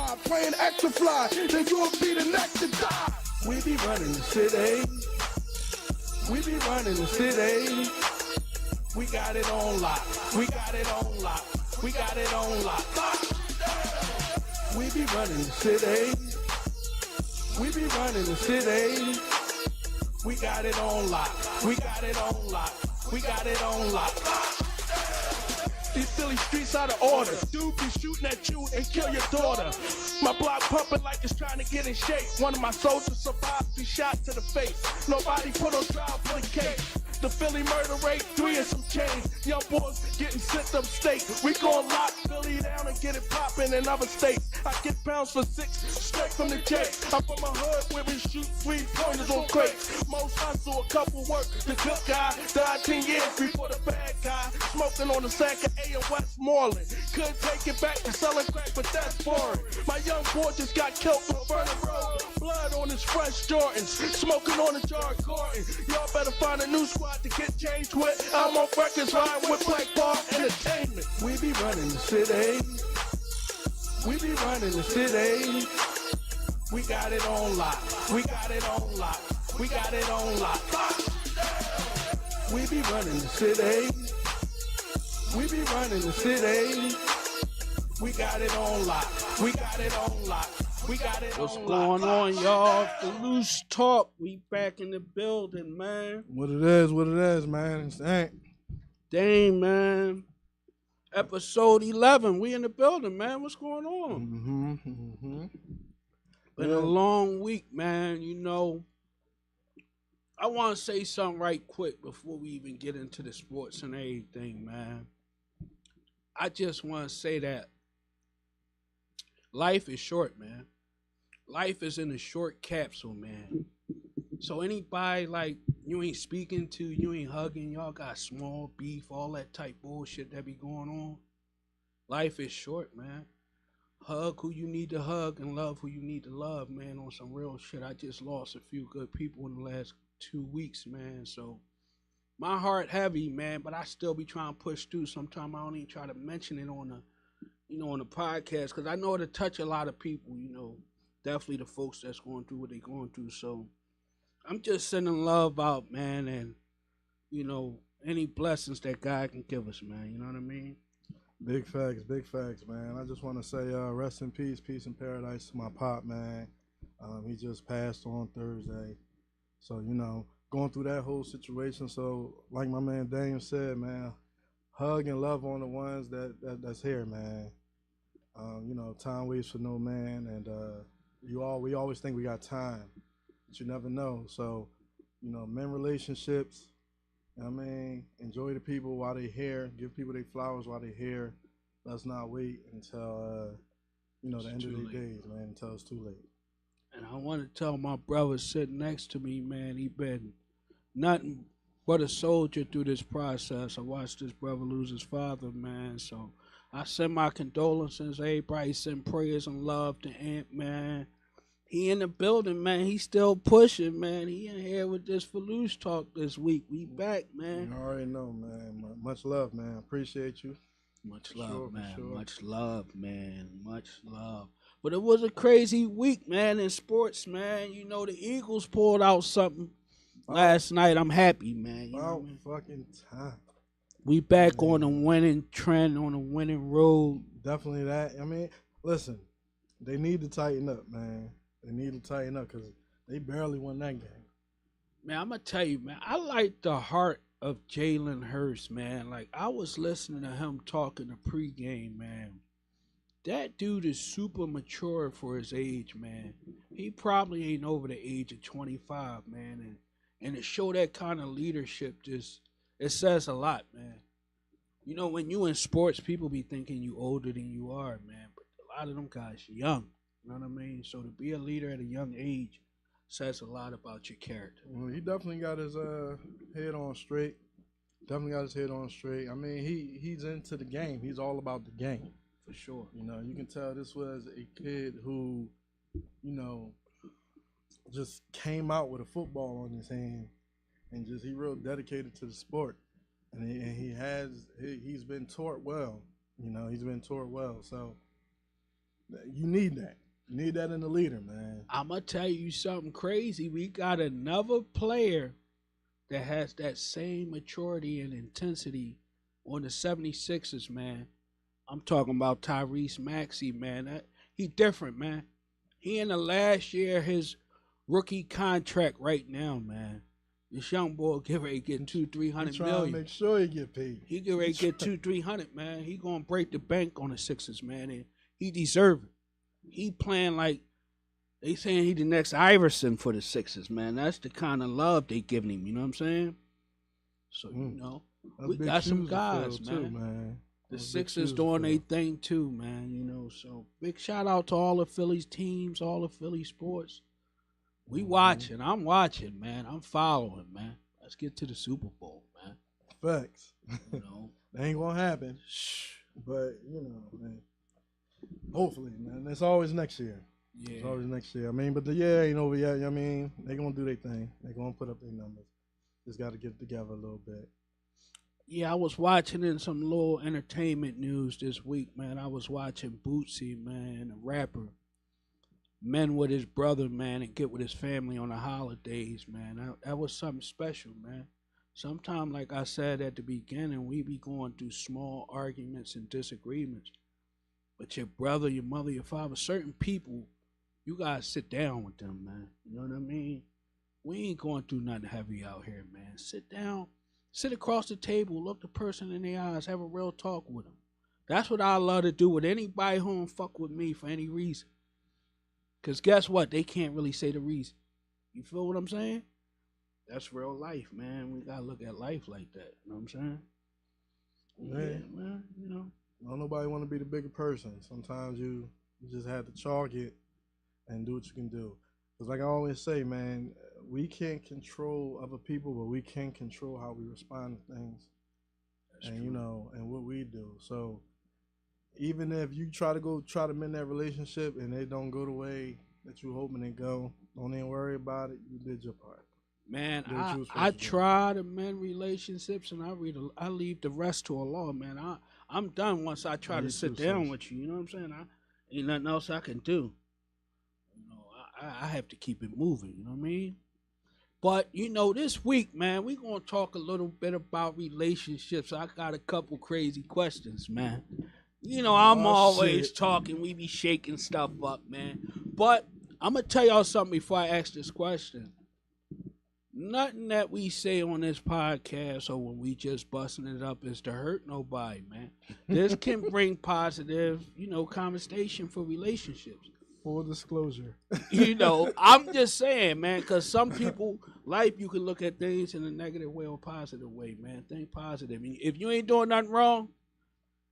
ride, playing extra fly, then you'll be the next to die. We be running the city. We be running the city. We got it on lock. We got it on lock. We got it on lock. We be running the city. We be running the city. We got it on lock. We got it on lock. We got it on lock. These Philly streets out of order. Dude be shooting at you and kill your daughter. My block pumping like it's trying to get in shape. One of my soldiers survived 3 shots to the face. Nobody put on trial for the case. The Philly murder rate, 3 and some change. Young boys getting sent upstate. We gon' lock Philly down and get it poppin' in other states. I get pounds for 6 straight from the J. I'm from a hood where we shoot 3-pointers on crates. Most hustle, a couple work. The good guy died 10 years before the bad guy. Smoking on the sack of A in Westmoreland. Couldn't take it back to selling crack, but that's foreign. My young boy just got killed on Vernon Road. Blood on his fresh Jordans. Smoking on a jar of Gordon. Y'all better find a new squad to get changed with. I'm on records riding with Black Bar Entertainment. We be running the city. We be running the city. We got it on lock. We got it on lock. We got it on lock. We be running the city. We be running the city. We got it on lock. We got it on lock. We got it What's on going lock. on, y'all? Filoosh Talk. We back in the building, man. What it is, man. It's ain't. Dang, man. Episode 11. We in the building, man. What's going on? Been a long week, man. You know, I want to say something right quick before we even get into the sports and everything, man. I just want to say that life is short, man. Life is in a short capsule, man. So anybody like you ain't speaking to, you ain't hugging, y'all got small beef, all that type bullshit that be going on. Life is short, man. Hug who you need to hug and love who you need to love, man, on some real shit. I just lost a few good people in the last 2 weeks, man. So my heart heavy, man, but I still be trying to push through. Sometimes I don't even try to mention it on the podcast, because I know it'll touch a lot of people, definitely the folks that's going through what they're going through. So I'm just sending love out, man, and, any blessings that God can give us, man. You know what I mean? Big facts, man. I just want to say rest in peace and paradise to my pop, man. He just passed on Thursday. So, going through that whole situation. So, like my man Daniel said, man, hug and love on the ones that's here, man. Time waits for no man, and we always think we got time, but you never know. So, men relationships, enjoy the people while they're here. Give people their flowers while they're here. Let's not wait until, the end of their days, man, until it's too late. And I want to tell my brother sitting next to me, man, he been nothing but a soldier through this process. I watched this brother lose his father, man, so I send my condolences. Everybody send prayers and love to Ant, man. He in the building, man. He still pushing, man. He in here with this Filoosh Talk this week. We back, man. You already know, man. Much love, man. Appreciate you. Much love, sure, man. sure. Much love, man. Much love. But it was a crazy week, man, in sports, man. The Eagles pulled out something last night. I'm happy, man. About fucking time. We back on a winning trend, on a winning road. Definitely that. Listen, they need to tighten up, man. They need to tighten up because they barely won that game. Man, I'm going to tell you, man, I like the heart of Jalen Hurts, man. Like, I was listening to him talking the pregame, man. That dude is super mature for his age, man. He probably ain't over the age of 25, man. And to show that kind of leadership it says a lot, man. When you in sports, people be thinking you older than you are, man. But a lot of them guys young. You know what I mean? So to be a leader at a young age says a lot about your character. Well, he definitely got his head on straight. He's into the game. He's all about the game. For sure. You can tell this was a kid who, just came out with a football on his hand, and he real dedicated to the sport, and he's been taught well. He's been taught well. So You need that. You need that in the leader, man. I'm going to tell you something crazy. We got another player that has that same maturity and intensity on the 76ers, man. I'm talking about Tyrese Maxey, man. He different, man. He in the last year his rookie contract right now, man. This young boy get ready to get $200-300 million. To make sure he get paid. He get ready to get $200-300, man. He gonna break the bank on the Sixers, man, and he deserve it. He playing like they saying he the next Iverson for the Sixers, man. That's the kind of love they giving him. You know what I'm saying? So you know, we got some guys, man. The Sixers doing their thing too, man. You know, so big shout out to all the Phillies teams, all the Philly sports. We watching. I'm watching, man. I'm following, man. Let's get to the Super Bowl, man. Facts. You know, that ain't gonna happen. But you know, man. Hopefully, man. It's always next year. Yeah. It's always next year. I mean, but the year ain't over yet. I mean, they gonna do their thing. They gonna put up their numbers. Just got to get it together a little bit. Yeah, I was watching in some little entertainment news this week, man. I was watching Bootsy, man, a rapper, men with his brother, man, and get with his family on the holidays, man. That was something special, man. Sometimes, like I said at the beginning, we be going through small arguments and disagreements. But your brother, your mother, your father, certain people, you got to sit down with them, man. You know what I mean? We ain't going through nothing heavy out here, man. Sit down. Sit across the table, look the person in the eyes, have a real talk with them. That's what I love to do with anybody who don't fuck with me for any reason. Because guess what? They can't really say the reason. You feel what I'm saying? That's real life, man. We got to look at life like that. You know what I'm saying? Yeah, man. You know. Don't nobody want to be the bigger person. Sometimes you just have to chalk it and do what you can do. Because like I always say, man, we can't control other people, but we can control how we respond to things. That's true. You know, and what we do. So even if you try to mend that relationship and it don't go the way that you hoping it go, don't even worry about it. You did your part. Man, I try to mend relationships and I leave the rest to Allah, man. I'm done once I try to sit down with you. You know what I'm saying? Ain't nothing else I can do. You know, I have to keep it moving. You know what I mean? But, you know, this week, man, we're going to talk a little bit about relationships. I got a couple crazy questions, man. You know, I'm always talking. We be shaking stuff up, man. But I'm going to tell y'all something before I ask this question. Nothing that we say on this podcast or when we just busting it up is to hurt nobody, man. This can bring positive, you know, conversation for relationships. Full disclosure. You know, I'm just saying, man, because some people, life, you can look at things in a negative way or positive way, man. Think positive. If you ain't doing nothing wrong,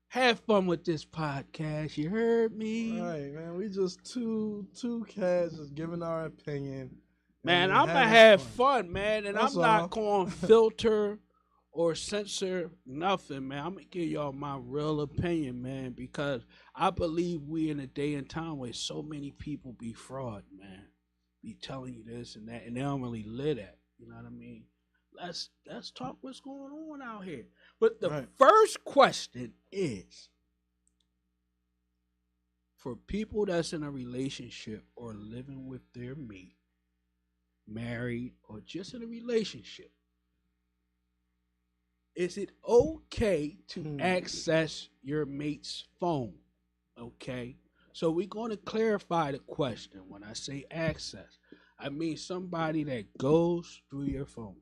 have fun with this podcast. You heard me? All right, man. We just two cats just giving our opinion. Man, I'm going to have fun, man, and I'm not going to filter or censor nothing, man. I'm going to give y'all my real opinion, man, because I believe we in a day and time where so many people be fraud, man. Be telling you this and that, and they don't really live that. You know what I mean? Let's talk what's going on out here. But the first question is, for people that's in a relationship or living with their mate, married or just in a relationship, is it okay to access your mate's phone? Okay, so we're going to clarify the question. When I say access, I mean somebody that goes through your phone,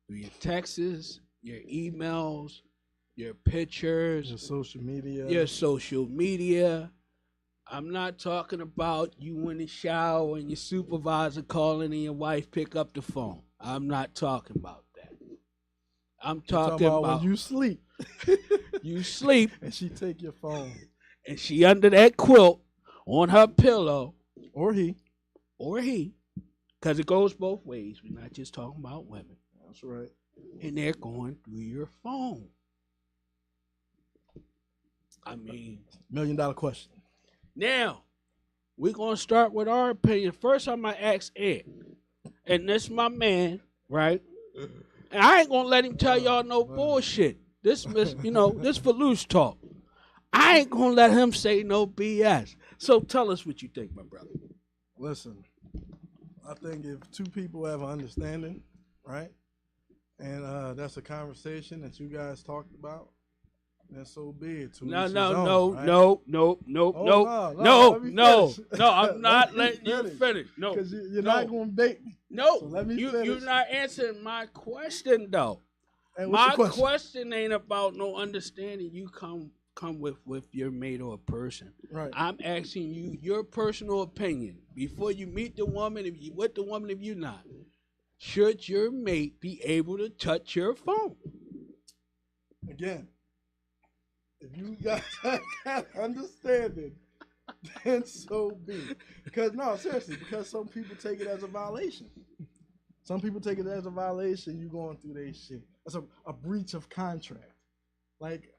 through your texts, your emails, your pictures, your social media. I'm not talking about you in the shower and your supervisor calling and your wife pick up the phone. I'm not talking about that. I'm talking about when you sleep. You sleep. And she take your phone. And she under that quilt on her pillow. Or he. Because it goes both ways. We're not just talking about women. That's right. And they're going through your phone. I mean. $1 million question. Now, we're going to start with our opinion. First, I'm going to ask Ed. And this is my man, right? And I ain't going to let him tell y'all no bullshit. This Filoosh talk. I ain't going to let him say no BS. So tell us what you think, my brother. Listen, I think if two people have an understanding, right, and that's a conversation that you guys talked about, then so be it. No, right? no. I'm not letting you finish. No, because you're not going to bait me. No, so let me you're not answering my question though. Hey, my question ain't about no understanding. You come with your mate or a person. Right. I'm asking you your personal opinion before you meet the woman. If you with the woman, if you're not, should your mate be able to touch your phone? Again, if you guys have that understanding, then so be it. Because because some people take it as a violation. Some people take it as a violation. You going through their shit. That's a breach of contract. Like,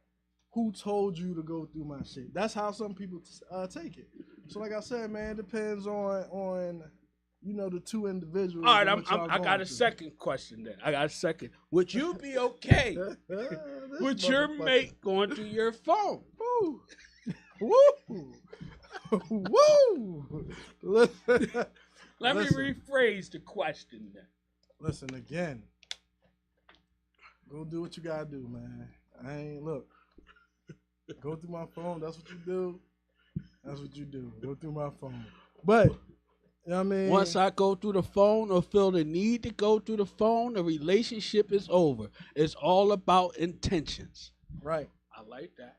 who told you to go through my shit? That's how some people take it. So, like I said, man, it depends on the two individuals. All right, I got a second question then. I got a second. Would you be okay with your mate going through your phone? Woo! Woo! Woo! Let me rephrase the question then. Listen, again, go do what you gotta do, man. Go through my phone. That's what you do. That's what you do. Go through my phone. But, you know what I mean? Once I go through the phone or feel the need to go through the phone, the relationship is over. It's all about intentions. Right. I like that.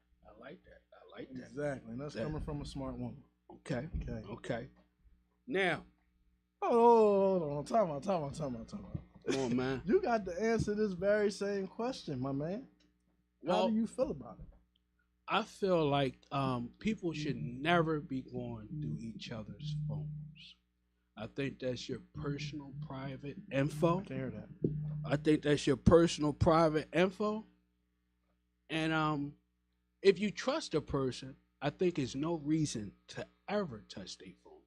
Exactly. And that's coming from a smart woman. Okay. Now. Hold on. Time out. Come on, man. You got to answer this very same question, my man. How do you feel about it? I feel like people should never be going through each other's phones. I think that's your personal, private info. I can hear that. I think that's your personal, private info. And if you trust a person, I think there's no reason to ever touch their phone.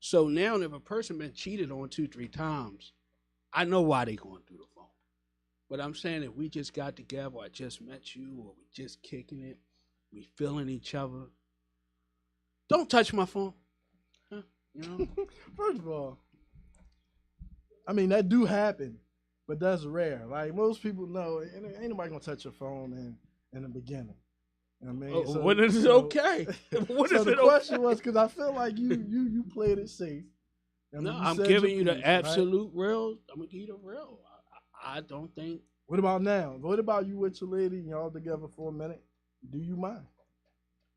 So now if a person been cheated on 2-3 times, I know why they going through the phone. But I'm saying if we just got together, I just met you, or we just kicking it, we feeling each other, don't touch my phone. Huh? First of all, I mean, that do happen, but that's rare. Like, most people know, ain't nobody gonna touch your phone in the beginning. You know what I mean? When is it okay? When so is the it question okay? was, because I feel like you played it safe. No, I'm giving you the absolute real. I'm gonna give you the real. I don't think. What about now? What about you with your lady and y'all together for a minute? Do you mind?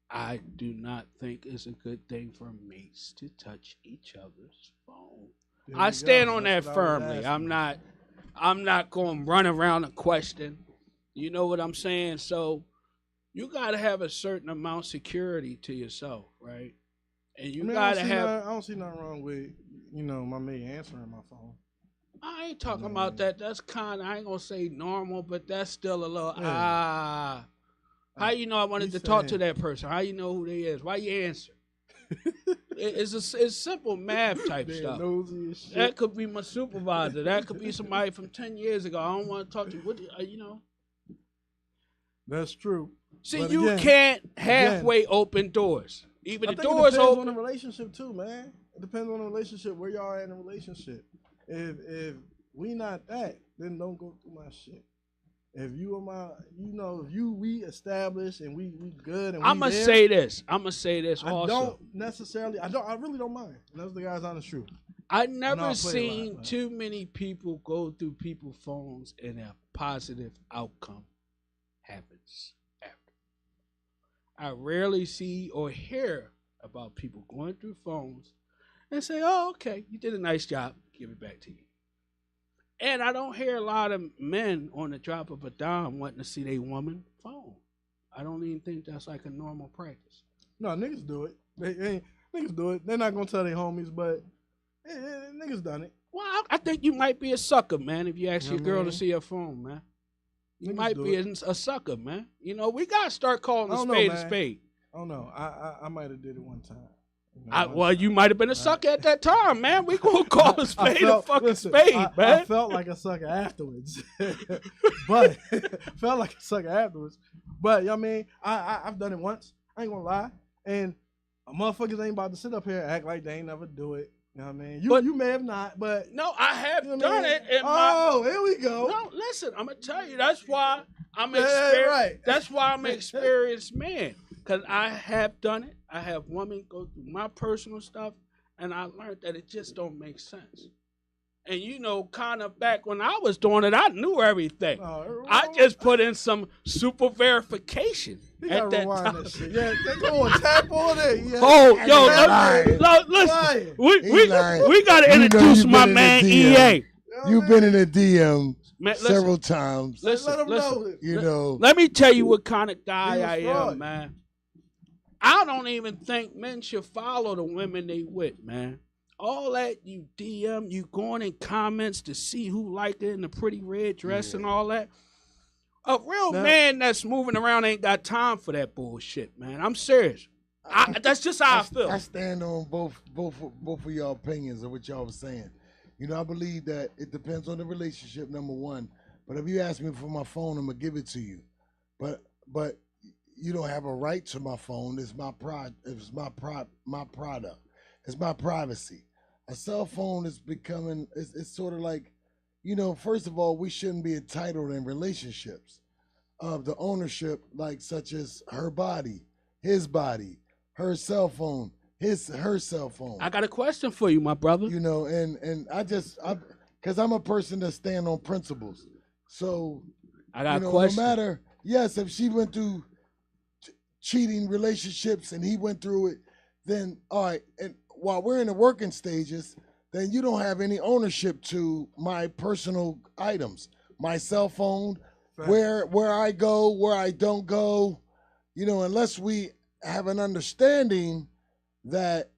I do not think it's a good thing for mates to touch each other's phone. I stand on that firmly. I'm not going to run around and question. You know what I'm saying? So you got to have a certain amount of security to yourself, right? And you got to have. I don't see nothing wrong with my mate answering my phone. I ain't talking about that. That's kind of, I ain't going to say normal, but that's still a little, How you know I wanted to talk to that person? How you know who they is? Why you answer? It's simple math type stuff. That could be my supervisor. That could be somebody from 10 years ago. I don't want to talk to you. What That's true. See, but you can't halfway open doors. Even the doors open. It depends on the relationship too, man. It depends on the relationship, where y'all at in the relationship. If we not that, then don't go through my shit. If you are my, we established and we good and I'm gonna say this. I really don't mind. And that's the guy's honest truth. I never seen too many people go through people's phones and a positive outcome happens after. I rarely see or hear about people going through phones and say, "Oh, okay, you did a nice job. Give it back to you." And I don't hear a lot of men on the drop of a dime wanting to see their woman phone. I don't even think that's like a normal practice. No, niggas do it. Niggas do it. They're not gonna tell their homies, but niggas done it. Well, I think you might be a sucker, man, if you ask your girl to see her phone, man. You might be a sucker, man. We gotta start calling a spade a spade. I don't know. I might have did it one time. You might have been a sucker at that time, man. We gonna call a spade a fucking spade, man. I felt like a sucker afterwards, but I've done it once. I ain't gonna lie, and Motherfuckers ain't about to sit up here and act like they ain't never do it. You know what I mean? You may have not, but no, I have you know done it. Here we go. No, listen, I'm gonna tell you. That's why I'm right. That's why I'm an experienced man, because I have done it. I have women go through my personal stuff, and I learned that it just don't make sense. And you know, kind of back when I was doing it, I knew everything. I just put in some super verification at that time. That shit. Yeah, go on, tap on it. Yeah. Oh, yo, listen, we got to introduce my man EA. You've been in a DM several times. Let him know. You know. Let me tell you what kind of guy I am, man. I don't even think men should follow the women they with, man. All that you DM, you going in comments to see who liked it in the pretty red dress and all that. A real man that's moving around ain't got time for that bullshit, man. I'm serious. That's just how I feel. I stand on both of y'all opinions of what y'all was saying. You know, I believe that it depends on the relationship, number one. But if you ask me for my phone, I'm gonna give it to you. But you don't have a right to my phone. It's my product. It's my product. It's my privacy. A cell phone is becoming, it's sort of like, you know, first of all, we shouldn't be entitled in relationships of the ownership, like such as her body, his body, her cell phone, her cell phone. I got a question for you, my brother. You know, and because I'm a person that stand on principles. So, I got a question. No matter, yes, if she went through cheating relationships and he went through it, then all right, and while we're in the working stages, then you don't have any ownership to my personal items, my cell phone, where I go, where I don't go, you know, unless we have an understanding that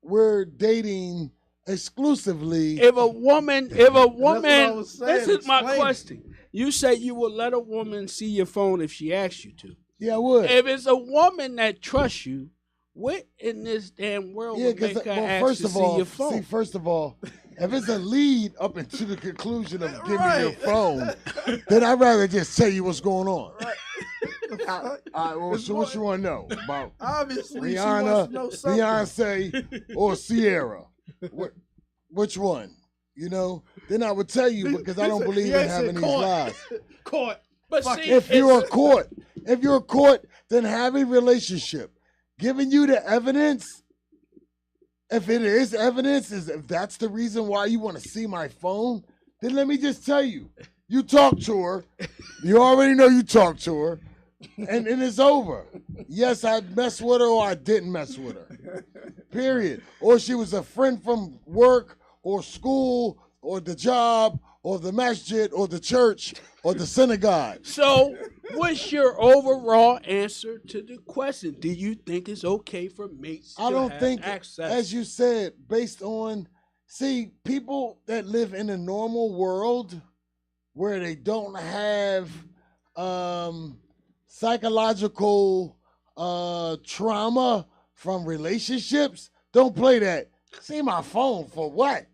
we're dating exclusively. If a woman, this is my question. You say you would let a woman see your phone if she asked you to. Yeah, I would. If it's a woman that trusts you, what in this damn world would make her ask to see your phone? See, first of all, if it's a lead up into the conclusion of giving me your phone, then I'd rather just tell you what's going on. All right, well, so what you want to know about? Obviously, Rihanna, she wants to know Beyonce, or Sierra? Which one? You know? Then I would tell you because I don't believe in having these lies. Court. But see, if you're a court, then have a relationship. Giving you the evidence, if it is evidence, if that's the reason why you want to see my phone, then let me just tell you, you talk to her, you already know you talked to her, and it's over. Yes, I messed with her or I didn't mess with her, period. Or she was a friend from work or school or the job or the masjid or the church or the synagogue. So what's your overall answer to the question? Do you think it's okay for mates to have access? As you said, based on, people that live in a normal world where they don't have psychological trauma from relationships, don't play that. See my phone for what?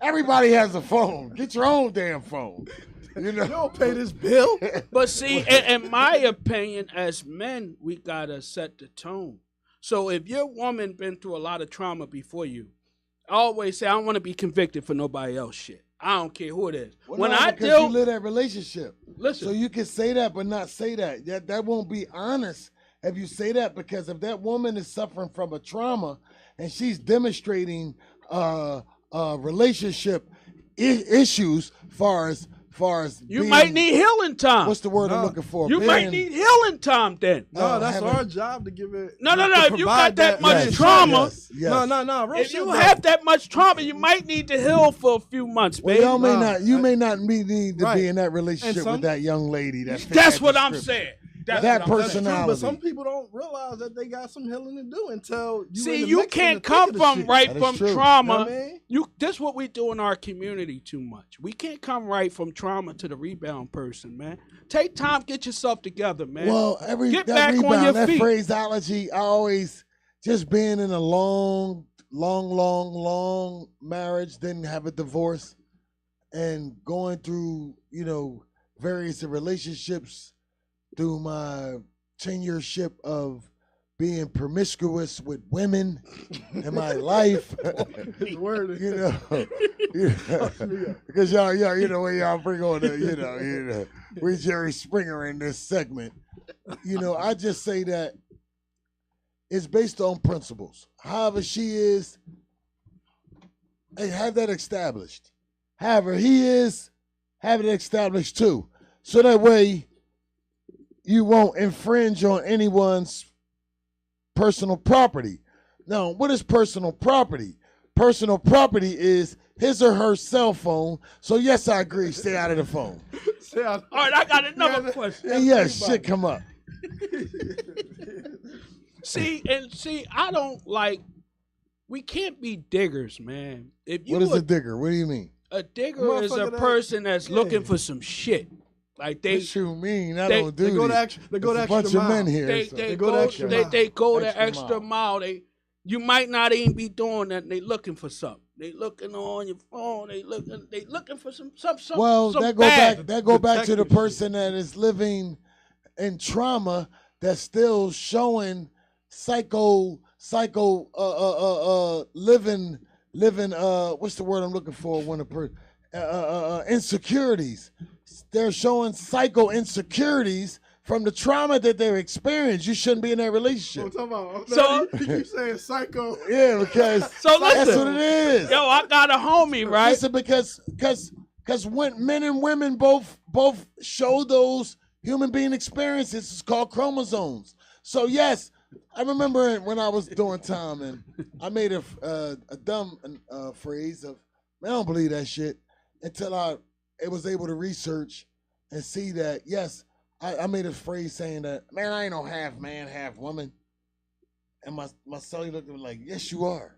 Everybody has a phone. Get your own damn phone. You know? You don't pay this bill. But see, in my opinion, as men, we gotta set the tone. So if your woman been through a lot of trauma before you, I always say I don't want to be convicted for nobody else shit. I don't care who it is. Well, you live that relationship. Listen. So you can say that but not say that. That won't be honest if you say that, because if that woman is suffering from a trauma and she's demonstrating relationship issues far as you might need healing time. What's the word I'm looking for? You might need healing time then. No, that's our job to give it. No. If you got that much trauma, no. If you have that much trauma, you might need to heal for a few months, baby. Well, you may not need to be in that relationship with that young lady. That's what I'm saying. That personality. But some people don't realize that they got some healing to do until you. See, you can't come from trauma. You know This what we do in our community too much. We can't come right from trauma to the rebound person, man. Take time, get yourself together, man. Well, get back on your feet. Phraseology, I always just being in a long marriage, then have a divorce, and going through, various relationships through my tenureship of being promiscuous with women in my life. Because y'all, you know, when y'all bring on the, we Jerry Springer in this segment. I just say that it's based on principles. However she is, hey, have that established. However he is, have it established too. So that way you won't infringe on anyone's personal property. Now, what is personal property? Personal property is his or her cell phone. So yes, I agree, stay out of the phone. All right, I got another question. And yes, shit come up. See, I don't like, we can't be diggers, man. What is a digger? What do you mean? A digger is a person that's looking for some shit. Like what you mean? I don't do They go this. the extra bunch mile. of men here. They go the extra mile. You might not even be doing that. They looking for something. They looking on your phone. They looking for some. Well, some that go back to the person that is living in trauma that's still showing living what's the word I'm looking for when a person insecurities. They're showing psycho insecurities from the trauma that they've experienced. You shouldn't be in that relationship. So you keep saying psycho. Yeah, because so that's listen, what it is. Yo, I got a homie, right? Listen, because when men and women both show those human being experiences, it's called chromosomes. So yes, I remember when I was doing time and I made a dumb phrase of, man, I don't believe that shit, until I was able to research and see that, yes, I made a phrase saying that, man, I ain't no half man, half woman. And my son looked at me like, yes, you are.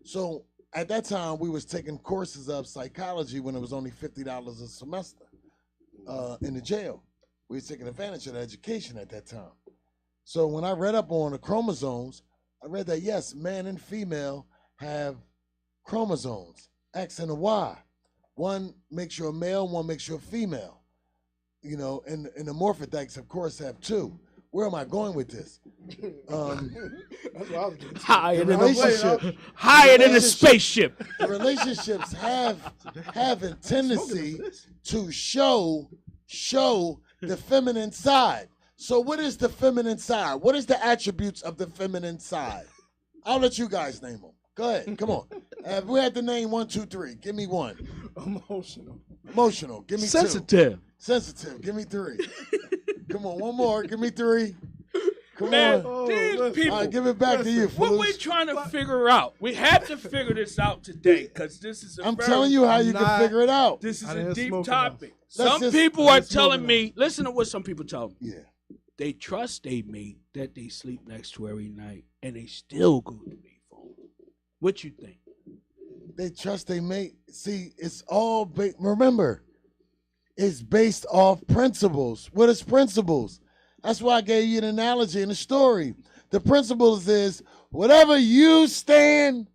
So at that time, we was taking courses of psychology when it was only $50 a semester in the jail. We was taking advantage of the education at that time. So when I read up on the chromosomes, I read that, yes, man and female have chromosomes, X and a Y. One makes you a male, one makes you a female. And the morphotypes, of course, have two. Where am I going with this? Higher than a spaceship. The relationships have a tendency to show the feminine side. So what is the feminine side? What is the attributes of the feminine side? I'll let you guys name them. Go ahead. Come on. If we had to name 1, 2, 3, give me one. Emotional. Give me Sensitive. 2. Sensitive. Give me 3. Come on. One more. Give me 3. Come Man, on. these people. All right, give it back to you, What Filoosh. we're trying to figure out. We have to figure this out today because this is I'm telling you how you can figure it out. This is a deep topic. Enough. Some people are telling me, listen to what some people tell me. Yeah. They trust their mate that they sleep next to every night and they still go to their phone. What you think? They trust their mate. See, it's all remember, it's based off principles. What is principles? That's why I gave you an analogy in the story. The principles is whatever you stand,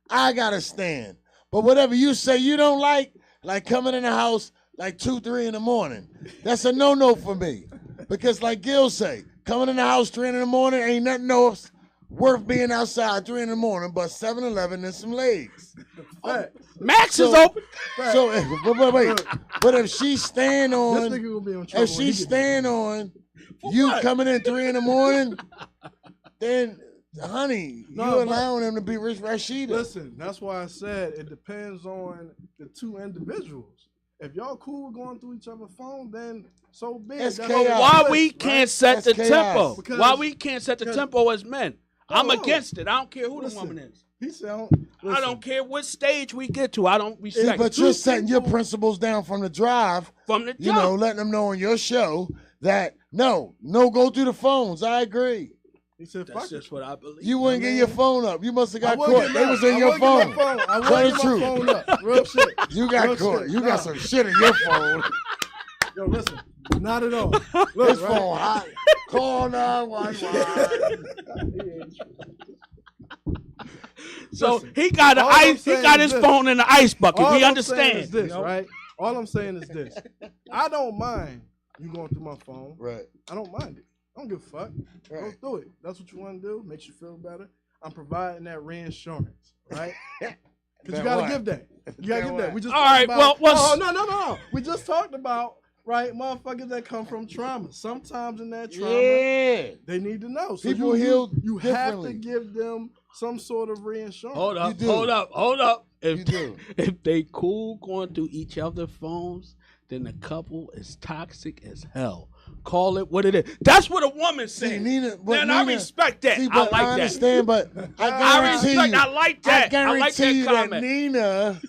I gotta stand. But whatever you say you don't like coming in the house like 2, 3 in the morning, that's a no-no for me. Because like Gil say, coming in the house 3 in the morning ain't nothing else worth being outside 3 in the morning but 7-Eleven and some legs. Max is open. So, wait. But if she stand on, This nigga will be in trouble if when she he get stand on you coming in 3 in the morning, then honey, you allowing him to be Rich Rashida. Listen, that's why I said it depends on the two individuals. If y'all cool with going through each other's phone, then so be it. That's That's chaos. Why we can't set the That's tempo? chaos. Why we can't set the tempo as men? I'm Hold on. against it. I don't care who the Listen. woman is. He said, I don't care what stage we get to. I don't respect But you're setting your principles down from the drive. from the You jump. know, letting them know on your show that no go through the phones. I agree. He said, That's fuck it. just what I believe. You wouldn't get your phone up. You must have got I caught. get They my- was in I your would get my phone. I would Tell get the my truth. phone up. Real shit. You got Real caught. shit. You Nah. got some shit in your phone. Yo, listen, not at all. This Look, phone hot. Call 911. So Listen, he got all I'm he saying got is his this. phone in the ice bucket. All We I'm understand. saying is this, you know? right? All I'm saying is this. I don't mind you going through my phone. Right. I don't mind it. I don't give a fuck. Right. Go through it. That's what you want to do. Makes you feel better. I'm providing that reinsurance, right? Because you gotta give that. You gotta give that. We just all right. about, Well, no. We just talked about motherfuckers that come from trauma. Sometimes in that trauma, they need to know. So People heal you have to differently. give them some sort of reinsurance. hold up, do. hold up. You do. If they cool going through each other's phones, then the couple is toxic as hell. Call it what it is. That's what a woman See, says. Nina, Man, I respect that. See, I but like I that. understand, but I I guarantee respect. you, I like that. I guarantee like that you comment. that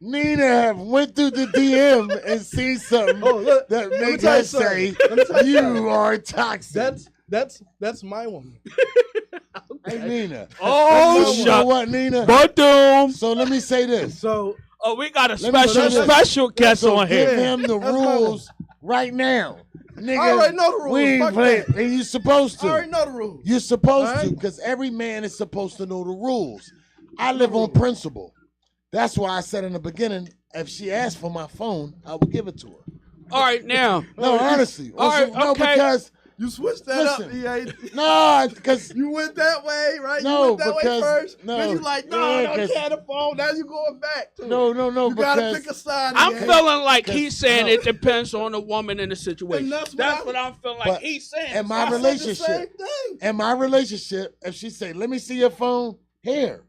Nina have went through the DM and seen something that me make tell her you something. say Let me tell you you are toxic. That's my woman. Hey, Nina. Oh, You know what, Nina? Boom. So let me say this. So Oh, we got a Let me say this. special guest So on give here. him the That's my rules right now. Nigga, I already know the rules. we ain't Fuck playing. that. And you supposed I already to. know the rules. You're supposed Right? to, because every man is supposed to know the rules. I live on principle. That's why I said in the beginning, if she asked for my phone, I would give it to her. All right, now. No, honestly. All right, No, okay. because You switched that Listen. up, EA. no, because You went that way, right? No, you went that because- way first. no. Then you like, no, Yeah, no, 'cause- can't the phone. Now you going back to it. no, You gotta because pick a side. I'm EA. feeling like he's saying no. it depends on the woman and the situation. And that's That's what what I'm feeling like But he's saying. in my I said the relationship, same thing. in my relationship, if she say, "Let me see your phone," here,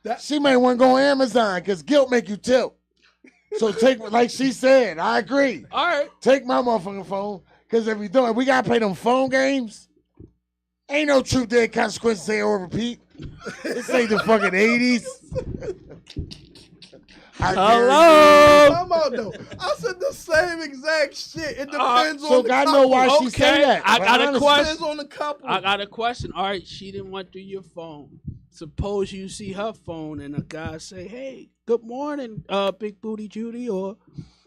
That- she may want to go on Amazon because guilt make you tilt. So take, like she said, I agree. All right. Take my motherfucking phone, because if we don't, we gotta play them phone games. Ain't no truth, dare, consequence, say or repeat. This ain't the fucking 80s. I Hello. Come on, though. I said the same exact shit. It depends So on the God couple. know why she Okay, say that. I but got a honestly, question. Depends on the couple. I got a question. All right, she didn't want through your phone. Suppose you see her phone and a guy say, "Hey, good morning, Big Booty Judy," or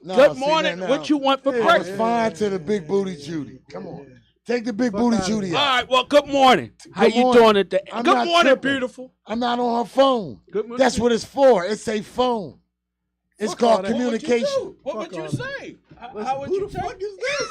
No, "Good see, morning, now, what you want for Yeah, I was breakfast?" fine to the big booty Judy. Come on. Take the big booty outta Judy here. All out. right, well, good morning. How Good you morning. doing today? I'm Good not morning, tripping. beautiful. I'm not on her phone. Good morning. That's what it's for. It's a phone. It's Fuck all called that. communication. What would Fuck you all say? Listen, How would who you the fuck take? is this?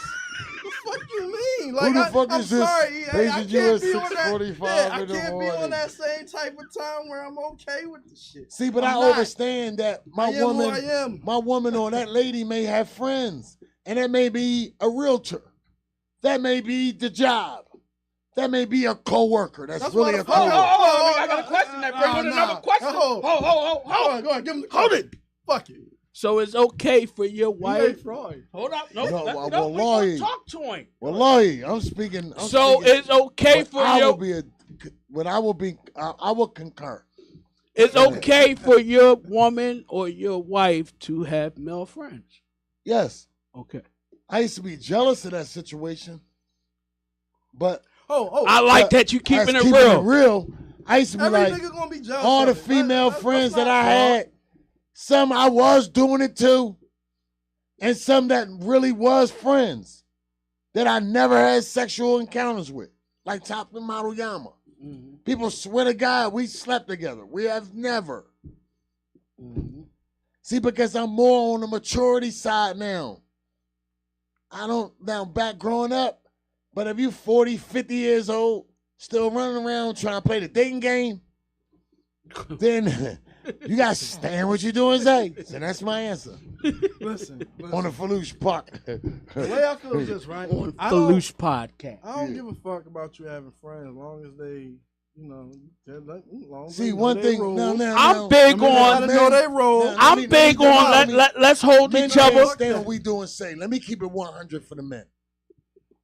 The fuck you mean? Who the fuck I'm is this? sorry, EA. I Paging can't you at be on that. 6:45 I in the can't be on morning. that same type of time where I'm okay with the shit. See, but I'm I not. understand that I am who I am. my woman or that lady may have friends, and that may be a realtor, that may be the job, that may be a coworker. That's really why a the fuck- coworker. I got a question that brings Nah, another nah. question. Hold. Hold. Go on, give him the Hold call. it. Fuck it. So it's okay for your You wife. ain't Freud. Hold up. No, No, no, well, no, we wallahi. gonna talk to him. Wallahi, I'm speaking. So it's okay for I your. will be I will concur. It's okay for your woman or your wife to have male friends. Yes, Okay. I used to be jealous of that situation, but I like that you keeping it real. real. I used to be Every like, nigga gonna be jealous. all the of it. female That's friends not that I wrong. had, some I was doing it to, and some that really was friends that I never had sexual encounters with, like Top and Maruyama. Mm-hmm. People swear to God we slept together. We have never. Mm-hmm. See, because I'm more on the maturity side now. I don't, now back growing up, but if you 40, 50 years old, still running around trying to play the dating game, then you got to stand what you're doing, Zay. So that's my answer. Listen. On the Filoosh Park. The way I feel is this, right? On I don't- Filoosh Podcast. I don't give a fuck about you having friends as long as they, you know, long as See, they know one they thing, rules. I'm big They gotta on. know they roll. Now, I'm let me big tell on. you, Let's hold men each other. can't stand what we do and say. Let me keep it 100 for the men.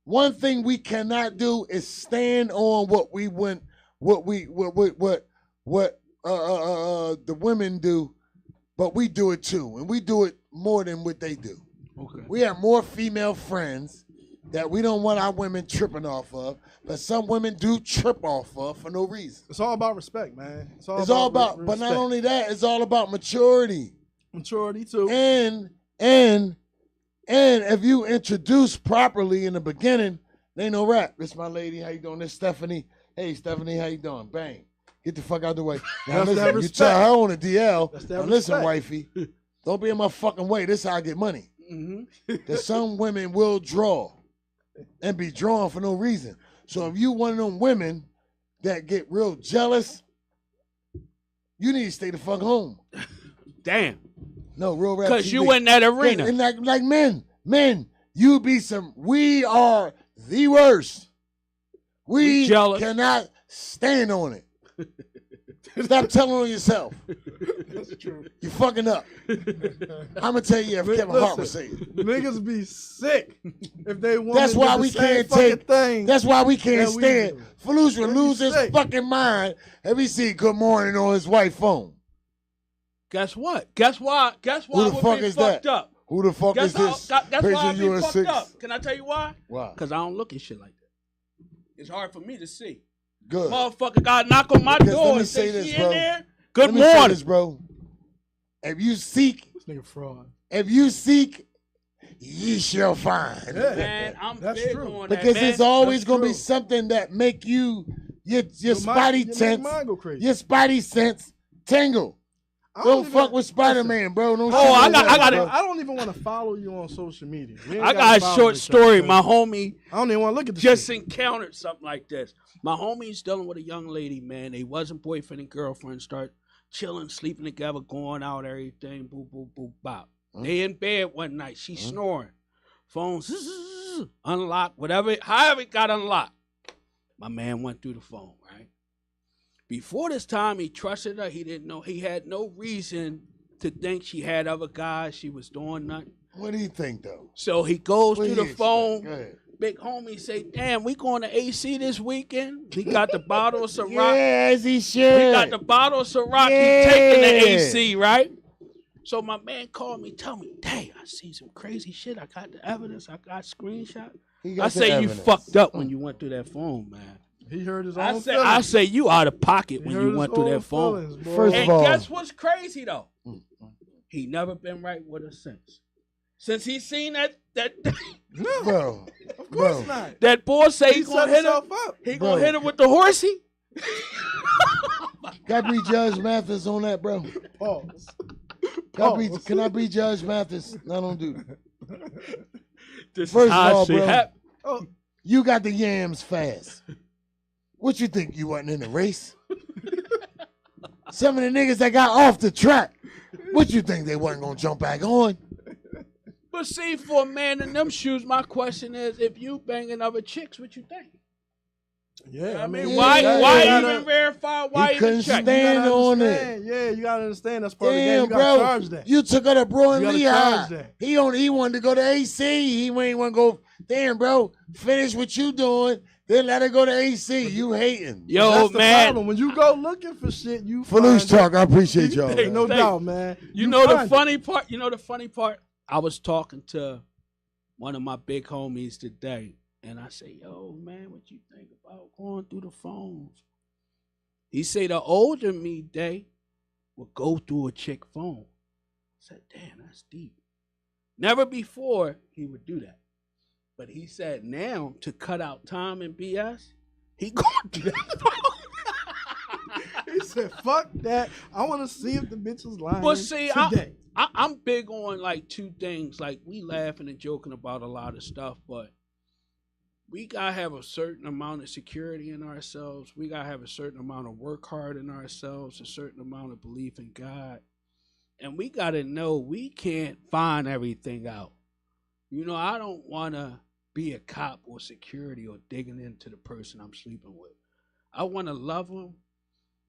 One thing we cannot do is stand on what we went, what the women do, but we do it too, and we do it more than what they do. Okay. We have more female friends that we don't want our women tripping off of, but some women do trip off of for no reason. It's all about respect, man. It's all But not respect. only that, it's all about maturity. maturity too. And if you introduce properly in the beginning, they ain't no rap. This my lady, how you doing? This Stephanie. Hey Stephanie, how you doing? Bang. Get the fuck out the way. Now That's that listen, you respect. tell her on the DL. That's that Now listen, respect. wifey, don't be in my fucking way. This is how I get money. Mm-hmm. That some women will draw and be drawn for no reason. So if you one of them women that get real jealous, you need to stay the fuck home. Damn. No, real rap. Because you in that arena. And like men, you be we are the worst. We jealous. cannot stand on it. Stop telling on yourself. That's true. You fucking up. I'm gonna tell you if Kevin Hart was saying. Niggas be sick if they want. That's why we can't take. Thing That's why we can't stand. Filoosh would lose his sick. fucking mind if he see "Good Morning" on his wife's phone. Guess what? Guess why? Who the fuck is that? Up. Who the fuck is this? That's why I Paging be US fucked 6? up. Can I tell you why? Why? Because I don't look at shit like that. It's hard for me to see. Good. Motherfucker got to knock on my Because door let me and say say this, she bro. in there. Good Let me say morning. this, bro. If you seek, this nigga fraud. ye shall find. Yeah. Man, I'm That's big true. on Because that, man. it's always That's gonna be true. something that make you your Your spidey mind sense, go crazy. your spidey sense tingle. I Don't even- fuck with Spider-Man, bro. Don't Oh, shoot I him got- up, I got bro. it. I don't even want to follow you on social media. We ain't I gotta got a follow short each other, story. cause My homie I don't even want to look at the just shit. encountered something like this. My homie's dealing with a young lady, man. They wasn't boyfriend and girlfriend. Start chilling, sleeping together, going out, everything. Boop, boop, boop, bop. They in bed one night. She snoring. Phone unlocked, whatever. However it got unlocked. My man went through the phone, right? Before this time, he trusted her. He didn't know. He had no reason to think she had other guys. She was doing nothing. What do you think, though? So he goes What through do the you phone. Go ahead. Big homie say, damn, we going to AC this weekend? He got the bottle of Ciroc. Yes, he should. He got the bottle of Ciroc. Yeah. He taking the AC, right? So my man called me, tell me, dang, I see some crazy shit. I got the evidence. I got screenshot. He got I the say you evidence. fucked up when you went through that phone, man. He heard his own I feelings. say you out of pocket He when heard you his went through own that phone. feelings, boy. First of And all- guess what's crazy though? He never been right with her since. Since he seen that No, Bro. of course Bro. not. that boy say He he set gonna hit her. himself up. He Bro. gonna hit her with the horsey. Can I be Judge Mathis on that, bro? Pause. Can I be Judge Mathis? I don't do that. This First is how of all, shit bro. happen. Oh, You got the yams fast. What you think? You wasn't in the race? Some of the niggas that got off the track, what you think they wasn't gonna jump back on? But see, for a man in them shoes, my question is, if you banging other chicks, what you think? yeah. I mean, Yeah, why you gotta- even verify? Why he couldn't even check? stand You gotta on it. understand. Yeah, you gotta understand that's part of the game. Damn, You gotta bro, charge that. you took her to Bro and You gotta Lehigh. charge that. He wanted to go to AC. He ain't want to go. Damn, bro, finish what you doing. Then let her go to AC. You hating? Yo, That's the man, problem. When you go looking for shit, you Filoosh find talk. I appreciate y'all. Hey, man. no Thank- doubt, man. you know the find it. funny part? You know the funny part? I was talking to one of my big homies today, and I say, yo, man, what you think about going through the phones? He say the older me day would go through a chick phone. I said, damn, that's deep. Never before he would do that. But he said now to cut out time and BS, he going through that phone. He said, "Fuck that. I want to see if the bitch is lying." But see, today. I'm big on like two things. Like we laughing and joking about a lot of stuff, but we gotta have a certain amount of security in ourselves. We gotta have a certain amount of work hard in ourselves, a certain amount of belief in God. And we gotta know we can't find everything out. You know, I don't wanna be a cop or security or digging into the person I'm sleeping with. I wanna love them,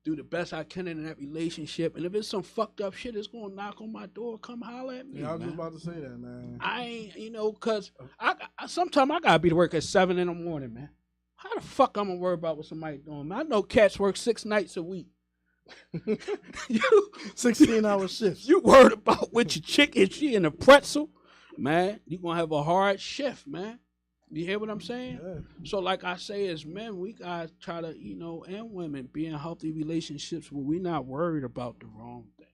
do the best I can in that relationship. And if it's some fucked up shit, it's gonna knock on my door, come holler at me. Yeah, I was man. just about to say that, man. I ain't, you know, cause I sometimes I gotta be to work at 7 a.m, man. How the fuck I'm gonna worry about what somebody doing, man? I know cats work 6 nights a week. you 16-hour shifts. you worried about with your chick and she in a pretzel, man? You gonna have a hard shift, man. You hear what I'm saying? Yeah. So like I say, as men, we gotta try to, you know, and women, be in healthy relationships where we're not worried about the wrong thing.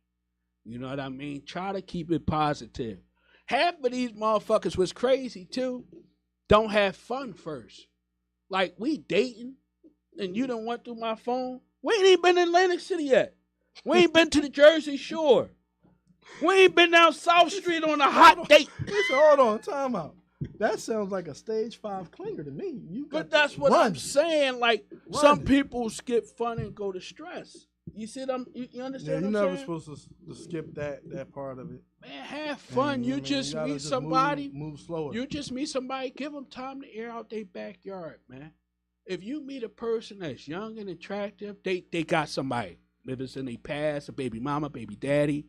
You know what I mean? Try to keep it positive. Half of these motherfuckers was crazy too. Don't have fun first. Like we dating, and you done went through my phone. We ain't even been in Atlantic City yet. We ain't been to the Jersey Shore. We ain't been down South Street on a hot date. He said, hold on, time out. That sounds like a stage 5 clinger to me. But that's what I'm saying. Like, some people skip fun and go to stress. You see what you understand you're what I'm never saying? supposed to skip that part of it. Man, have fun. And, you just meet somebody. Move slower. You just meet somebody. Give them time to air out their backyard, man. If you meet a person that's young and attractive, they got somebody. If it's in their past, a baby mama, baby daddy,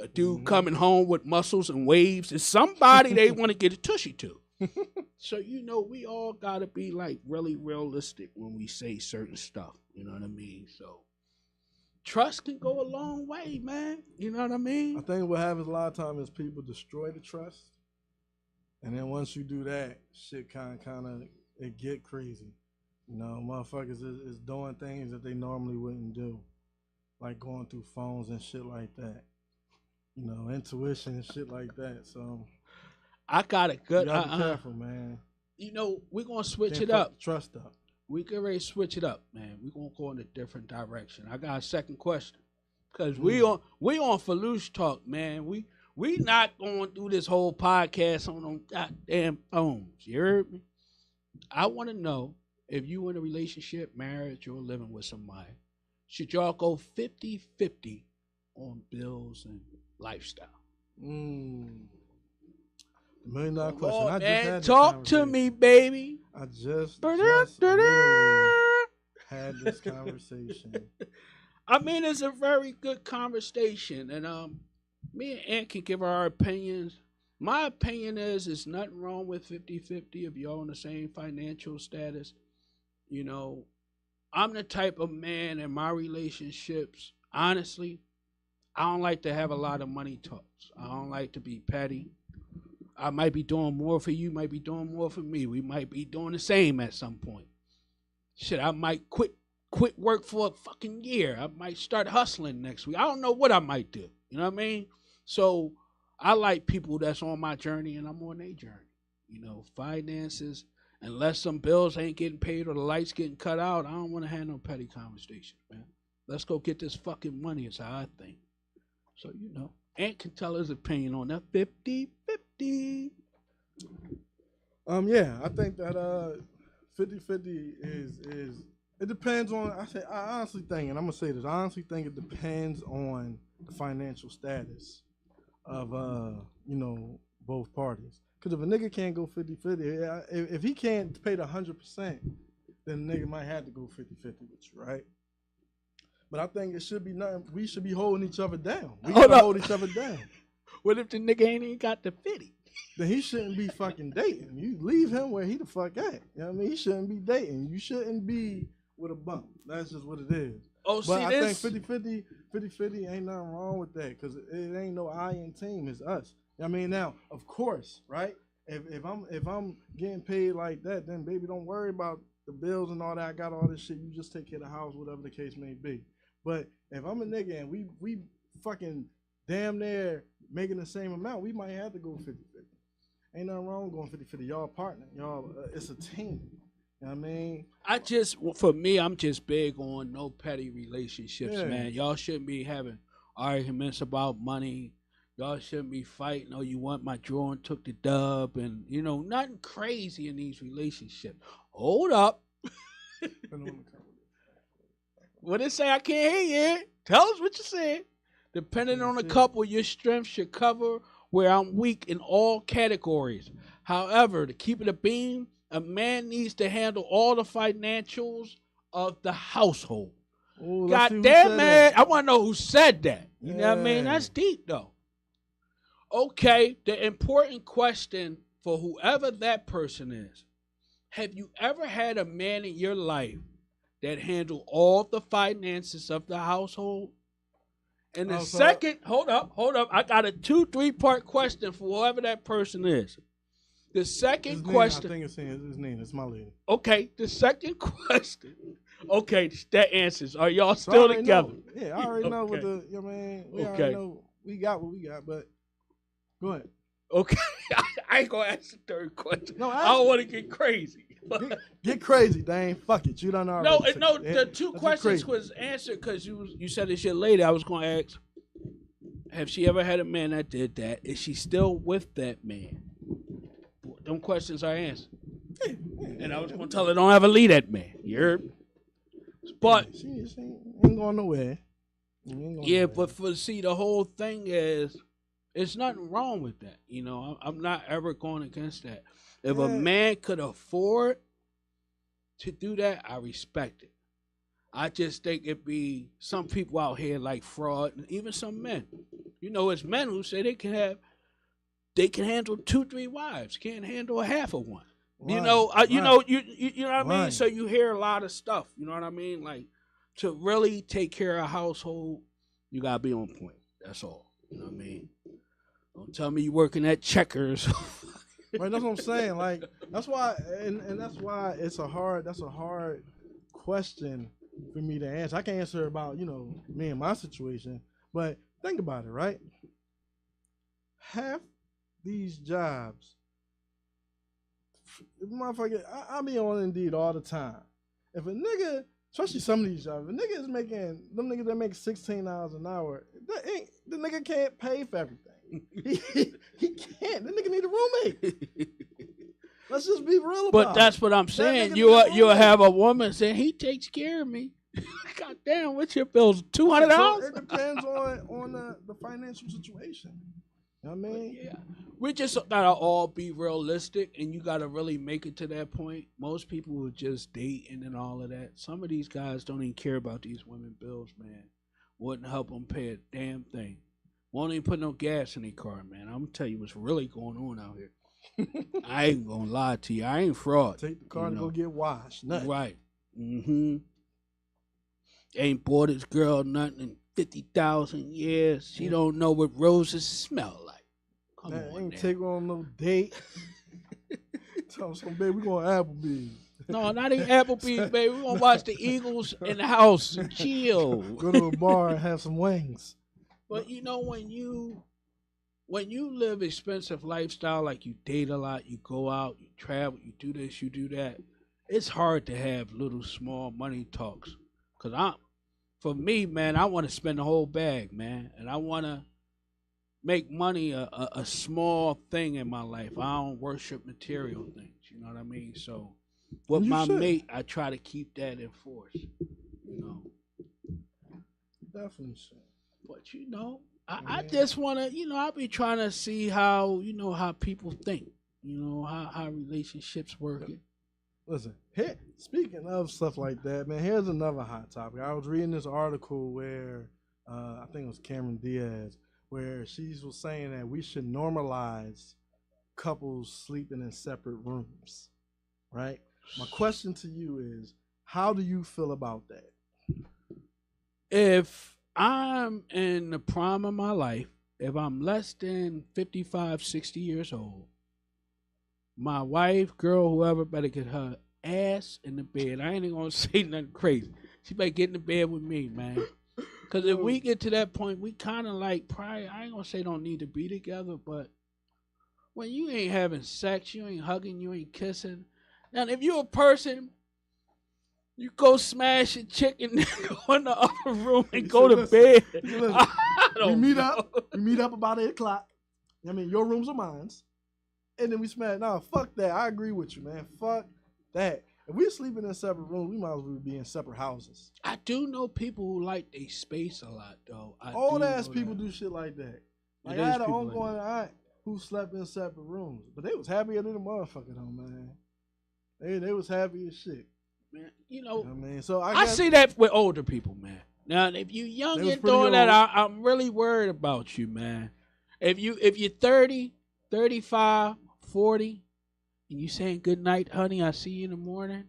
a dude coming home with muscles and waves, it's somebody they want to get a tushy to. So, we all got to be, like, really realistic when we say certain stuff. You know what I mean? So, trust can go a long way, man. You know what I mean? I think what happens a lot of times is people destroy the trust. And then once you do that, shit kind of, it get crazy. Motherfuckers is doing things that they normally wouldn't do. Like going through phones and shit like that. Intuition and shit like that. So I got a good. You gotta be careful, man. We're gonna switch Can't it up. Trust up. We can already switch it up, man. We're gonna go in a different direction. I got a second question. Cause we on Filoosh Talk, man. We not gonna do this whole podcast on them goddamn phones. You heard me? I wanna know if you in a relationship, marriage, or living with somebody, should y'all go 50-50 on bills and lifestyle? The $1 million question. On, I just man, had talk to me, baby. I just literally had this conversation. I mean, it's a very good conversation, and me and Ant can give our opinions. My opinion is, there's nothing wrong with 50-50 if y'all in the same financial status. I'm the type of man in my relationships, honestly, I don't like to have a lot of money talks. I don't like to be petty. I might be doing more for you, might be doing more for me. We might be doing the same at some point. Shit, I might quit work for a fucking year. I might start hustling next week. I don't know what I might do. You know what I mean? So I like people that's on my journey and I'm on their journey. Finances, unless some bills ain't getting paid or the lights getting cut out, I don't want to have no petty conversations, man. Let's go get this fucking money is how I think. So, Ant can tell his opinion on that 50-50. Yeah, I think that 50-50 is it depends on, I honestly think, and I'm gonna say this, I honestly think it depends on the financial status of both parties. Because if a nigga can't go 50-50, if he can't pay the 100%, then the nigga might have to go 50-50 with you, right? But I think it should be nothing. We should be holding each other down. We gotta hold each other down. What if the nigga ain't even got the 50? Then he shouldn't be fucking dating. You leave him where he the fuck at. You know what I mean? He shouldn't be dating. You shouldn't be with a bump. That's just what it is. Oh, but see, I this think 50-50 ain't nothing wrong with that, because it ain't no I in team. It's us. I mean, now, of course, right? If I'm getting paid like that, then baby, don't worry about the bills and all that. I got all this shit. You just take care of the house, whatever the case may be. But if I'm a nigga and we fucking damn near making the same amount, we might have to go 50-50. Ain't nothing wrong going 50-50. Y'all partner. Y'all, it's a team. You know what I mean? For me, I'm just big on no petty relationships, man. Y'all shouldn't be having arguments about money. Y'all shouldn't be fighting. Oh, you want my draw and took the dub, and nothing crazy in these relationships. Hold up. What it say? I can't hear you. Tell us what you said. Depending on the couple, your strength should cover where I'm weak in all categories. However, to keep it a beam, a man needs to handle all the financials of the household. Ooh, God damn, man. I want to know who said that. You know what I mean? That's deep, though. Okay, the important question for whoever that person is, have you ever had a man in your life that handled all the finances of the household? And the second, hold up. I got a 2-3-part question for whoever that person is. The second question. I think it's his name. It's my lady. Okay, the second question. Okay, that answers. Are y'all still together? Yeah, I already know what the, we already know we got what we got, but go ahead. Okay, I ain't gonna ask the third question. No, I don't want to get crazy. Get crazy, Dane. Fuck it. You don't know. No. The two questions was answered because you said it's your lady. I was gonna ask, have she ever had a man that did that? Is she still with that man? them questions are answered. And I was gonna tell her, don't ever leave that man. You heard? But she ain't going nowhere. Yeah, but see, the whole thing is, it's nothing wrong with that. You know, I'm not ever going against that. If a man could afford to do that, I respect it. I just think it'd be some people out here like fraud, and even some men. You know, it's men who say they can handle 2-3 wives, can't handle a half of one. Right, you know, you know what I mean. So you hear a lot of stuff. You know what I mean? Like, to really take care of a household, you gotta be on point. That's all. You know what I mean? Don't tell me you working at Checkers. Right, that's what I'm saying. Like, that's why, and that's why that's a hard question for me to answer. I can't answer about, you know, me and my situation, but think about it, right? Half these jobs, motherfucker, I be on Indeed all the time. If a nigga, especially some of these jobs, if a nigga is making, them niggas that make $16 an hour, the nigga can't pay for everything. He can't. The nigga need a roommate. Let's just be real about it. But that's what I'm saying. You'll have a woman say, he takes care of me. God damn, what's your bills? $200? So it depends on the financial situation. You know what I mean? Yeah. We just gotta all be realistic, and you gotta really make it to that point. Most people will just dating and all of that. Some of these guys don't even care about these women bills, man. Wouldn't help them pay a damn thing. Won't even put no gas in their car, man. I'm gonna tell you what's really going on out here. I ain't gonna lie to you. I ain't fraud. Take the car to go get washed. Nothing. Right. Mm-hmm. Ain't bought his girl nothing in 50,000 years. She don't know what roses smell like. Come on, ain't take her on no date. Tell her, baby, we going to Applebee's. No, not even Applebee's, baby. We gonna watch the Eagles in the house and chill. Go to a bar and have some wings. But you know, when you live expensive lifestyle, like you date a lot, you go out, you travel, you do this, you do that, it's hard to have little small money talks. Cause for me, man, I want to spend the whole bag, man, and I want to make money a small thing in my life. I don't worship material things, you know what I mean? So with my mate, I try to keep that in force, you know. Definitely should. But you know, I just want to, you know, I be trying to see how, you know, how people think, you know, how relationships work. Listen, here, speaking of stuff like that, man, here's another hot topic. I was reading this article where, I think it was Cameron Diaz, where she was saying that we should normalize couples sleeping in separate rooms, right? My question to you is, how do you feel about that? If I'm in the prime of my life, if I'm less than 55, 60 years old, my wife, girl, whoever, better get her ass in the bed. I ain't even gonna say nothing crazy. She better get in the bed with me, man. Because if we get to that point, we kind of like probably, I ain't gonna say don't need to be together, but when you ain't having sex, you ain't hugging, you ain't kissing. Now, if you're a person, you go smash a chicken in the other room and go to bed. We meet up about 8 o'clock. I mean, your rooms are mine. And then we smash. Nah, fuck that. I agree with you, man. Fuck that. If we're sleeping in separate rooms, we might as well be in separate houses. I do know people who like their space a lot, though. Old ass people do shit like that. Like, I had an ongoing aunt who slept in separate rooms, but they was happier than a motherfucker, though, man. They was happy as shit. Man, you know what I mean? So I see that with older people, man. Now, if you young and doing that, I'm really worried about you, man. If you're 30, 35, 40, and you saying good night, honey, I see you in the morning,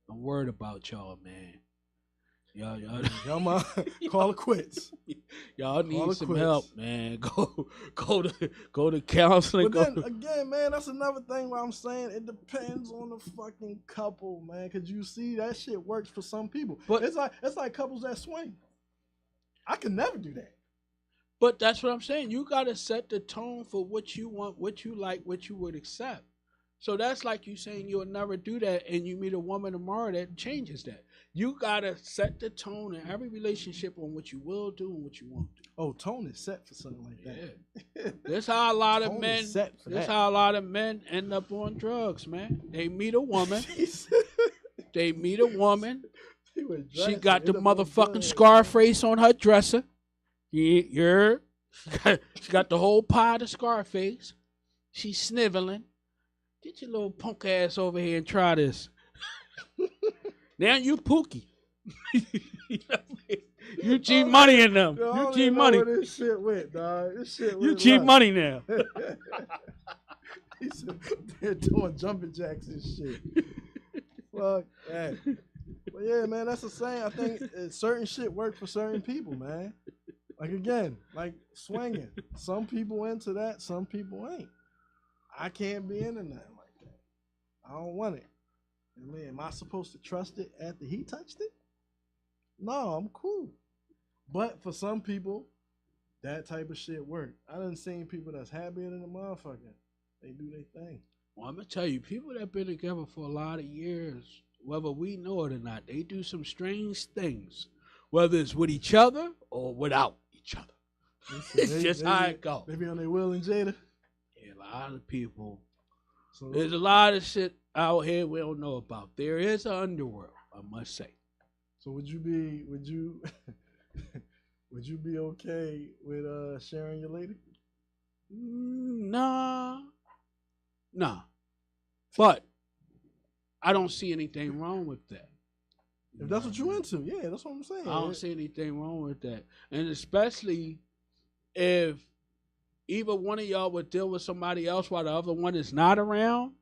I'm worried about y'all, man. Y'all might call it quits. Y'all need some help, man. Go to counseling. But then again, man, that's another thing where I'm saying it depends on the fucking couple, man. Cause you see that shit works for some people. But it's like couples that swing. I could never do that. But that's what I'm saying. You gotta set the tone for what you want, what you like, what you would accept. So that's like you saying you'll never do that, and you meet a woman tomorrow that changes that. You gotta set the tone in every relationship on what you will do and what you won't do. Oh, tone is set for something like that. Yeah. That's how a lot of Tone men. is set for That's that. how a lot of men end up on drugs, man. They meet a woman. They meet a woman. She got the motherfucking Scarface on her dresser. Yeah. She got the whole pot of Scarface. She's sniveling. Get your little punk ass over here and try this. Now you Pookie. You G Money in them. You G Money. This shit went, dog. This shit went. You G Money now. He said they're doing jumping jacks and shit. Fuck that. But yeah, man, that's the same. I think certain shit work for certain people, man. Like again, like swinging. Some people into that, some people ain't. I can't be into nothing like that. I don't want it. I mean, am I supposed to trust it after he touched it? No, I'm cool. But for some people, that type of shit work. I done seen people that's happier than a motherfucker. They do their thing. Well, I'm gonna tell you, people that been together for a lot of years, whether we know it or not, they do some strange things, whether it's with each other or without each other. It's just how it goes. They be on their Will and Jada. Yeah, a lot of people. So There's a lot of shit out here we don't know about. There is an underworld, I must say. So would you be okay with sharing your lady? Nah. But I don't see anything wrong with that. If that's what you into, yeah, that's what I'm saying. I don't see anything wrong with that. And especially if either one of y'all would deal with somebody else while the other one is not around,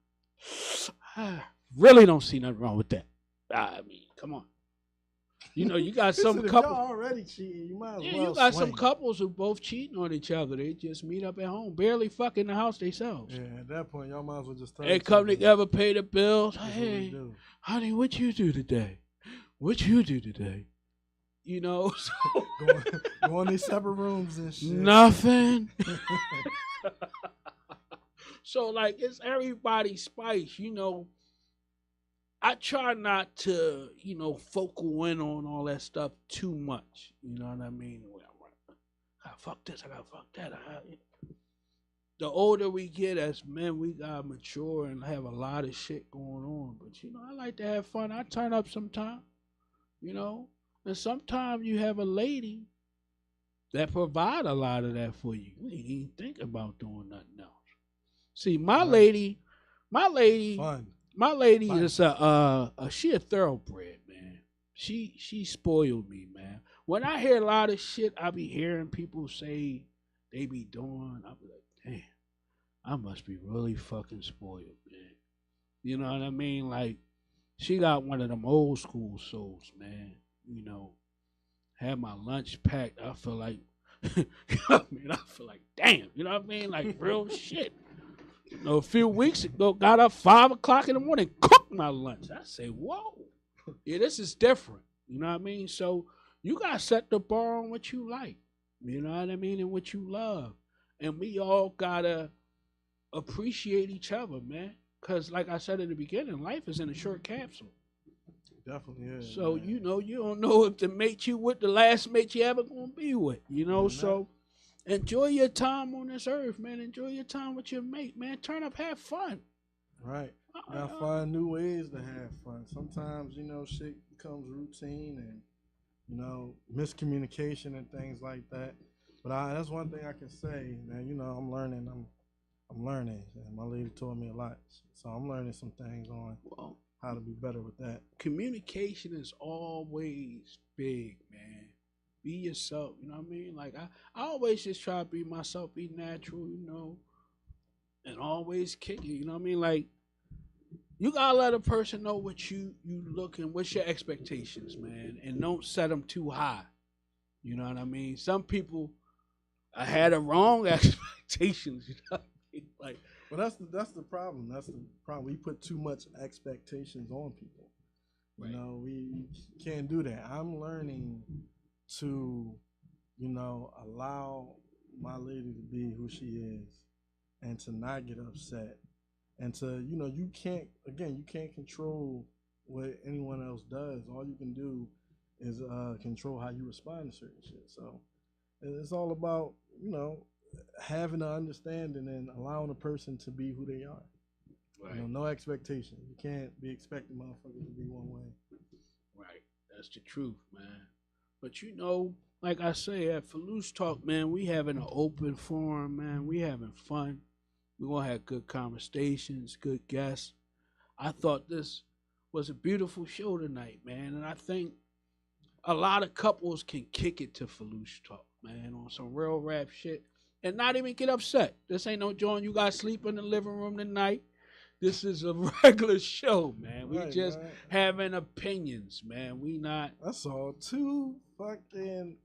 I really don't see nothing wrong with that. I mean, come on. You know, you got some Listen, couples. Y'all already cheating. You might as well You got swing. some couples who both cheating on each other. They just meet up at home, barely fuck in the house themselves. Yeah, at that point, y'all might as well just. They come together, pay the bills. That's what Hey, we do. honey, what you do today? What you do today? You know, so Go in these separate rooms and shit. nothing. So like it's everybody's spice, you know. I try not to, you know, focal in on all that stuff too much. You know what I mean? I gotta fuck this, I gotta fuck that. The older we get as men, we gotta mature and have a lot of shit going on. But you know, I like to have fun. I turn up sometime, you know. And sometimes you have a lady that provide a lot of that for you. You ain't even think about doing nothing else. See, my lady Fun. my lady Fine. is she a thoroughbred, man. She spoiled me, man. When I hear a lot of shit I be hearing people say they be doing, I be like, damn, I must be really fucking spoiled, man. You know what I mean? Like, she got one of them old school souls, man. You know, had my lunch packed. I feel like, you know what I mean? I feel like, damn, you know what I mean? Like, real shit. You know, a few weeks ago, got up 5 o'clock in the morning, cooked my lunch. I say, whoa, yeah, this is different. You know what I mean? So you got to set the bar on what you like. You know what I mean? And what you love. And we all got to appreciate each other, man. Because like I said in the beginning, life is in a short capsule. Definitely is. So, man. you know, you don't know if the mate you with, the last mate you ever going to be with. You know, Yeah, so enjoy your time on this earth, man. Enjoy your time with your mate, man. Turn up, have fun. Right. Gotta find new ways to have fun. Sometimes, you know, shit becomes routine and, you know, miscommunication and things like that. But that's one thing I can say, man. You know, I'm learning. I'm learning. And my lady taught me a lot. So I'm learning some things on how to be better with that. Communication is always big, man. Be yourself, you know what I mean? Like, I always just try to be myself, be natural, you know, and always kick it, you know what I mean? Like, you gotta let a person know what you look and what's your expectations, man, and don't set them too high. You know what I mean? Some people, I had the wrong expectations, you know what I mean? Like, Well, that's the problem. That's the problem. We put too much expectations on people. Right. You know, we can't do that. I'm learning to, you know, allow my lady to be who she is and to not get upset and to you can't control what anyone else does. All you can do is control how you respond to certain shit. So it's all about having an understanding and allowing a person to be who they are. Right. No expectation. You can't be expecting motherfuckers to be one way. Right. That's the truth, man. But like I say, at Filoosh Talk, man, we having an open forum, man. We having fun. We're going to have good conversations, good guests. I thought this was a beautiful show tonight, man. And I think a lot of couples can kick it to Filoosh Talk, man, on some real rap shit and not even get upset. This ain't no joint you got to sleep in the living room tonight. This is a regular show, man. We just having opinions, man. We not. That's all. Two fucking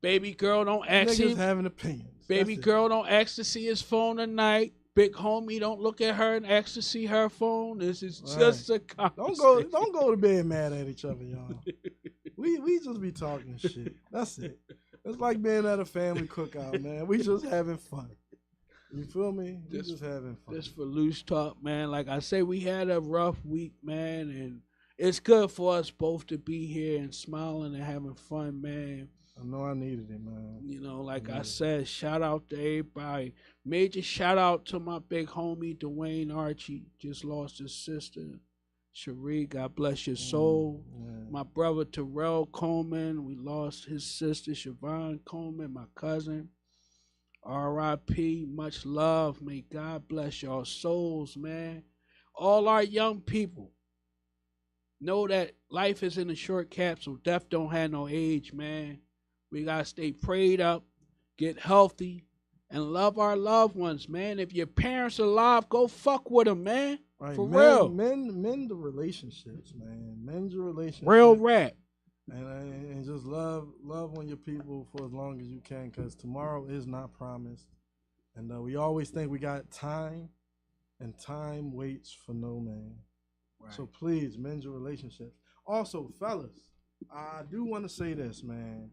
baby girl don't ask him. Having opinions. Baby girl don't ask to see his phone tonight. Big homie don't look at her and ask to see her phone. This is just a conversation. Don't go to bed mad at each other, y'all. we just be talking shit. That's it. It's like being at a family cookout, man. We just having fun. You feel me? We just having fun. This Filoosh Talk, man. Like I say, we had a rough week, man, and it's good for us both to be here and smiling and having fun, man. I know I needed it, man. Like I said, shout out to everybody. Major shout out to my big homie, Dwayne Archie. Just lost his sister, Cherie. God bless your soul. My brother, Terrell Coleman. We lost his sister, Siobhan Coleman, my cousin. R.I.P. Much love. May God bless your souls, man. All our young people know that life is in a short capsule. Death don't have no age, man. We got to stay prayed up, get healthy, and love our loved ones, man. If your parents are alive, go fuck with them, man. Right. For real. Mend the relationships, man. Mend your relationships. Real rap. And just love on your people for as long as you can, because tomorrow is not promised. And we always think we got time, and time waits for no man. Right. So please mend your relationships. Also, fellas, I do want to say this, man.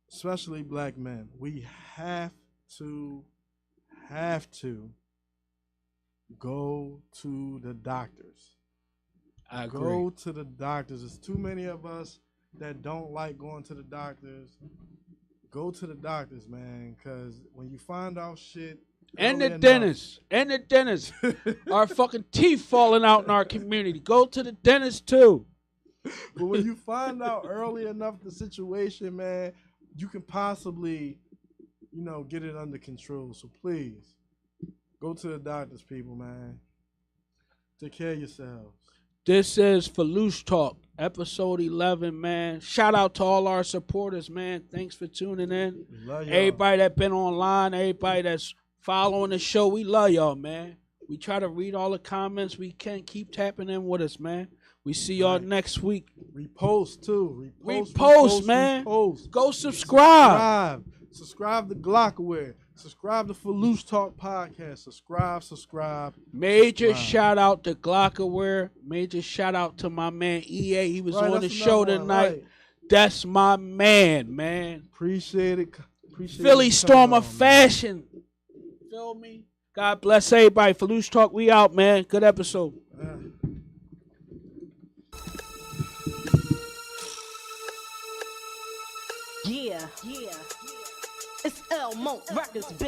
Especially black men, we have to go to the doctors. I agree. Go to the doctors. There's too many of us that don't like going to the doctors. Go to the doctors, man, because when you find out shit. And the dentist. Our fucking teeth falling out in our community. Go to the dentist, too. But when you find out early enough the situation, man, you can possibly, get it under control. So please, go to the doctors, people, man. Take care of yourselves. This is Filoosh Talk, episode 11, man. Shout out to all our supporters, man. Thanks for tuning in. Love y'all. Everybody that been online, everybody that's following the show, we love y'all, man. We try to read all the comments. We can keep tapping in with us, man. We see y'all next week. Repost, too. Repost, man. Repost. Go subscribe. Subscribe to Glockaware. Subscribe to Filoosh Talk Podcast. Subscribe. Major shout out to Glockaware. Major shout out to my man EA. He was on the show tonight. Right. That's my man. Appreciate it. Philly Storm of Fashion. Feel me? God bless everybody. Filoosh Talk, we out, man. Good episode. Yeah. It's L Monk Records, bitch.